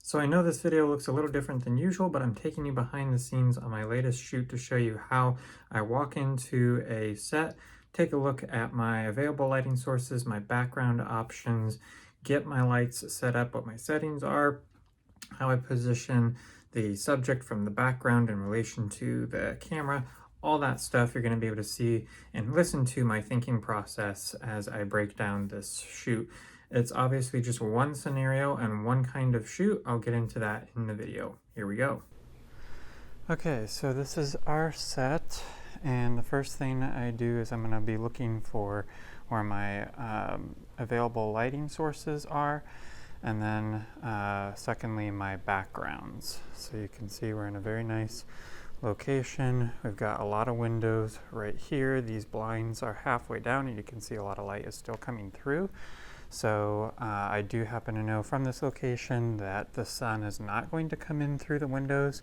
So I know this video looks a little different than usual, but I'm taking you behind the scenes on my latest shoot to show you how I walk into a set, take a look at my available lighting sources, my background options, get my lights set up, what my settings are, how I position the subject from the background in relation to the camera, all that stuff you're going to be able to see and listen to my thinking process as I break down this shoot. It's obviously just one scenario and one kind of shoot. I'll get into that in the video. Here we go. Okay, so this is our set, and the first thing I do is I'm going to be looking for where my available lighting sources are, and then secondly my backgrounds. So you can see we're in a very nice location. We've got a lot of windows right here. These blinds are halfway down and you can see a lot of light is still coming through. So I do happen to know from this location that the sun is not going to come in through the windows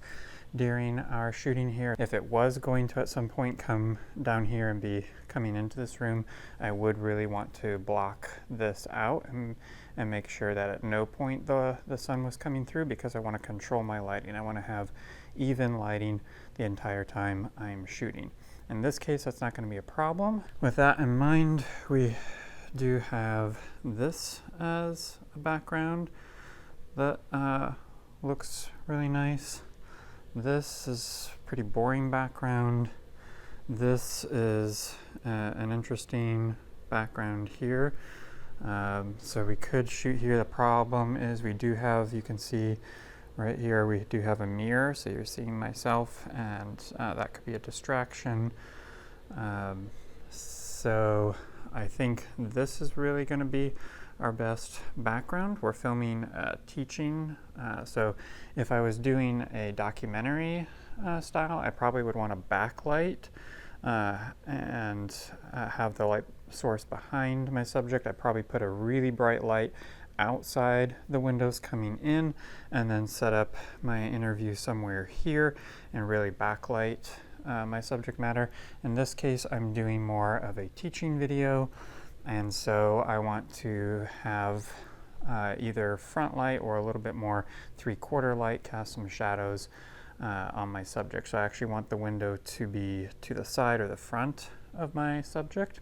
during our shooting here. If it was going to at some point come down here and be coming into this room, I would really want to block this out and make sure that at no point the sun was coming through, because I want to control my lighting. I want to have even lighting the entire time I'm shooting. In this case, that's not going to be a problem. With that in mind, we do have this as a background that looks really nice. This is a pretty boring background. This is an interesting background here. So we could shoot here. The problem is we do have, you can see right here, we do have a mirror, so you're seeing myself, and that could be a distraction. So I think this is really going to be our best background. We're filming teaching, so if I was doing a documentary style, I probably would want a backlight and have the light source behind my subject. I'd probably put a really bright light outside the windows coming in, and then set up my interview somewhere here and really backlight my subject matter. In this case, I'm doing more of a teaching video, and so I want to have either front light or a little bit more 3/4 light, cast some shadows on my subject. So I actually want the window to be to the side or the front of my subject.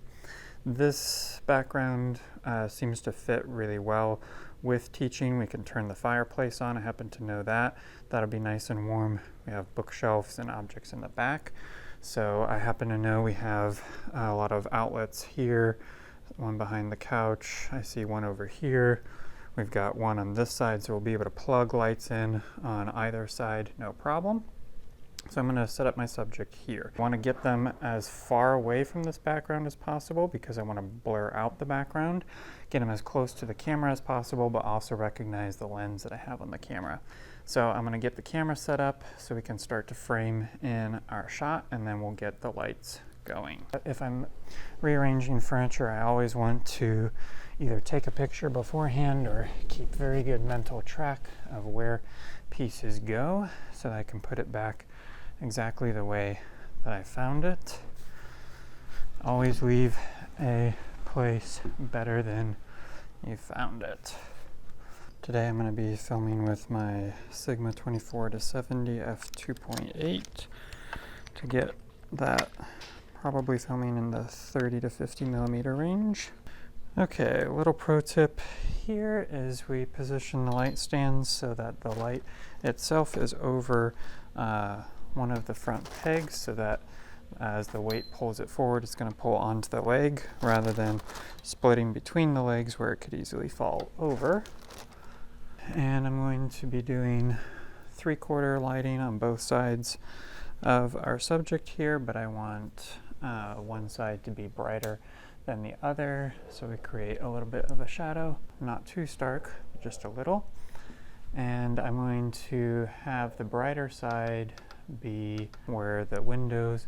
This background seems to fit really well with teaching. We can turn the fireplace on. I happen to know that. That'll be nice and warm. We have bookshelves and objects in the back. So I happen to know we have a lot of outlets here, one behind the couch. I see one over here. We've got one on this side, so we'll be able to plug lights in on either side, no problem. So I'm going to set up my subject here. I want to get them as far away from this background as possible because I want to blur out the background, get them as close to the camera as possible, but also recognize the lens that I have on the camera. So I'm going to get the camera set up so we can start to frame in our shot, and then we'll get the lights going. If I'm rearranging furniture, I always want to either take a picture beforehand or keep very good mental track of where pieces go so that I can put it back exactly the way that I found it. Always leave a place better than you found it. Today I'm going to be filming with my Sigma 24-70 f2.8 to get that probably filming in the 30 to 50 millimeter range. Okay, a little pro tip here is we position the light stands so that the light itself is over one of the front pegs, so that as the weight pulls it forward, it's going to pull onto the leg rather than splitting between the legs where it could easily fall over. And I'm going to be doing 3/4 lighting on both sides of our subject here, but I want one side to be brighter than the other, so we create a little bit of a shadow, not too stark, just a little. And I'm going to have the brighter side be where the windows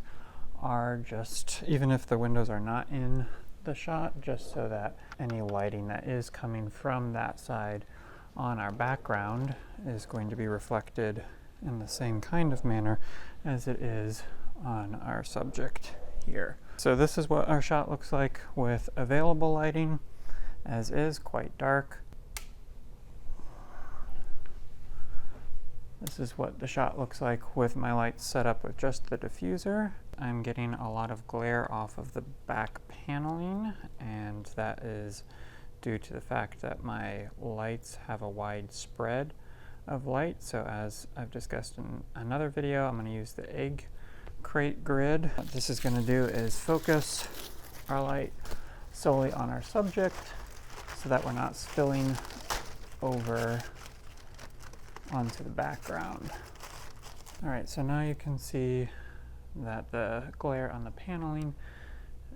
are, just even if the windows are not in the shot, just so that any lighting that is coming from that side on our background is going to be reflected in the same kind of manner as it is on our subject here. So this is what our shot looks like with available lighting, as is, quite dark. This is what the shot looks like with my lights set up with just the diffuser. I'm getting a lot of glare off of the back paneling, and that is due to the fact that my lights have a wide spread of light. So as I've discussed in another video, I'm going to use the egg crate grid. What this is going to do is focus our light solely on our subject so that we're not spilling over onto the background. All right, so now you can see that the glare on the paneling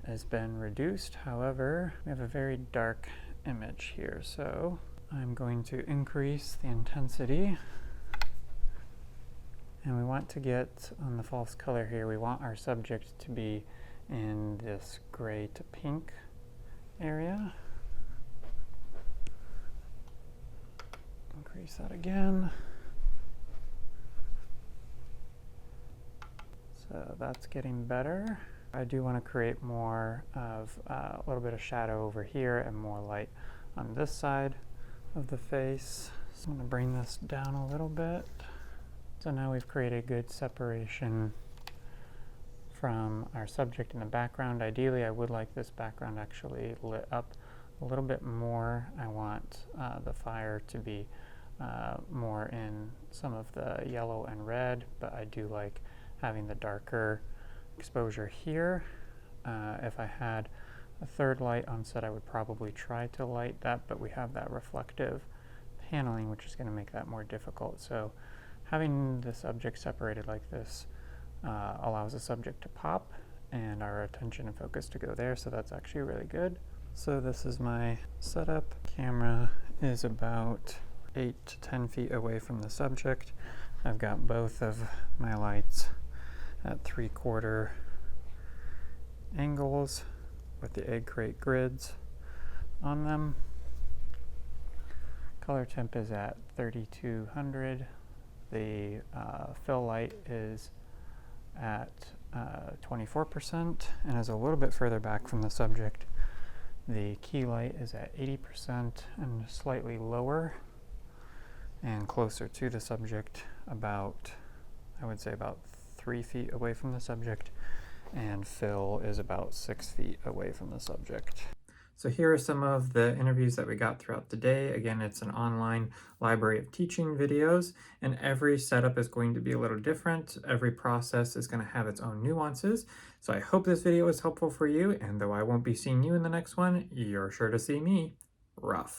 has been reduced. However, we have a very dark image here, so I'm going to increase the intensity. And we want to get on the false color here, we want our subject to be in this gray to pink area. Increase that again. So that's getting better. I do want to create more of a little bit of shadow over here and more light on this side of the face. So I'm going to bring this down a little bit. So now we've created good separation from our subject in the background. Ideally, I would like this background actually lit up a little bit more. I want the fire to be more in some of the yellow and red, but I do like having the darker exposure here. If I had a third light on set, I would probably try to light that, but we have that reflective paneling, which is going to make that more difficult. So having the subject separated like this allows the subject to pop and our attention and focus to go there, so that's actually really good. So this is my setup. Camera is about 8 to 10 feet away from the subject. I've got both of my lights at 3/4 angles with the egg crate grids on them. Color temp is at 3200. The fill light is at 24% and is a little bit further back from the subject. The key light is at 80% and slightly lower and closer to the subject, about, I would say about 3 feet away from the subject, and fill is about 6 feet away from the subject. So here are some of the interviews that we got throughout the day. Again, it's an online library of teaching videos, and every setup is going to be a little different. Every process is going to have its own nuances. So I hope this video was helpful for you, and though I won't be seeing you in the next one, you're sure to see me. Rough.